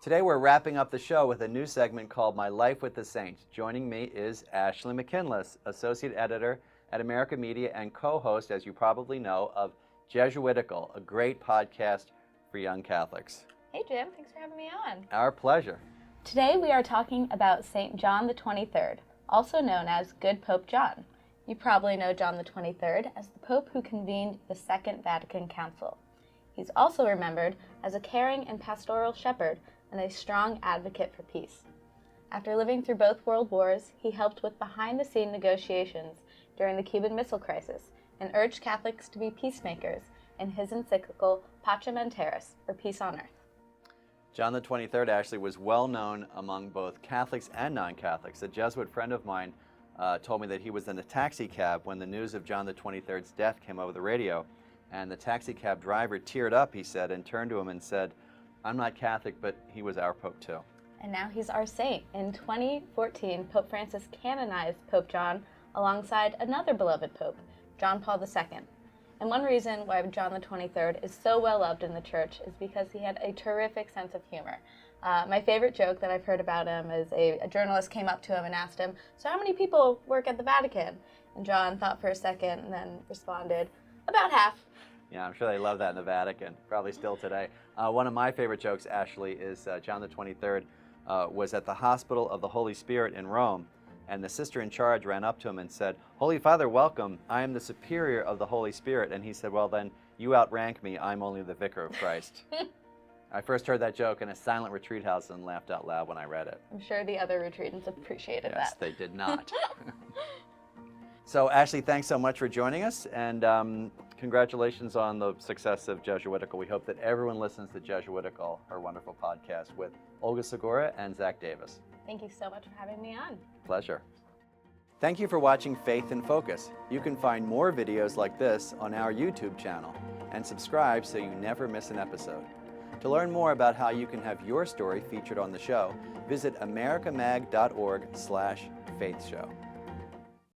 Today we're wrapping up the show with a new segment called My Life with the Saints. Joining me is Ashley McKinless, Associate Editor at America Media and co-host, as you probably know, of Jesuitical, a great podcast for young Catholics. Hey Jim, thanks for having me on. Our pleasure. Today we are talking about St. John XXIII, also known as Good Pope John. You probably know John XXIII as the Pope who convened the Second Vatican Council. He's also remembered as a caring and pastoral shepherd and a strong advocate for peace. After living through both world wars, he helped with behind-the-scene negotiations during the Cuban Missile Crisis and urged Catholics to be peacemakers in his encyclical Pacem in Terris, or Peace on Earth. John XXIII actually was well known among both Catholics and non-Catholics. A Jesuit friend of mine told me that he was in a taxi cab when the news of John XXIII's death came over the radio, and the taxi cab driver teared up, he said, and turned to him and said, "I'm not Catholic, but he was our Pope too." And now he's our saint. In 2014, Pope Francis canonized Pope John alongside another beloved Pope, John Paul II. And one reason why John XXIII is so well loved in the Church is because he had a terrific sense of humor. My favorite joke that I've heard about him is a journalist came up to him and asked him, "So how many people work at the Vatican?" And John thought for a second and then responded, "About half." Yeah, I'm sure they love that in the Vatican, probably still today. One of my favorite jokes, Ashley, is John XXIII was at the Hospital of the Holy Spirit in Rome, and the sister in charge ran up to him and said, "Holy Father, welcome. I am the superior of the Holy Spirit." And he said, "Well, then you outrank me. I'm only the Vicar of Christ." I first heard that joke in a silent retreat house and laughed out loud when I read it. I'm sure the other retreatants appreciated that. Yes, they did not. So, Ashley, thanks so much for joining us, and congratulations on the success of Jesuitical. We hope that everyone listens to Jesuitical, our wonderful podcast with Olga Segura and Zach Davis. Thank you so much for having me on. Pleasure. Thank you for watching Faith in Focus. You can find more videos like this on our YouTube channel, and subscribe so you never miss an episode. To learn more about how you can have your story featured on the show, visit americamag.org/faithshow.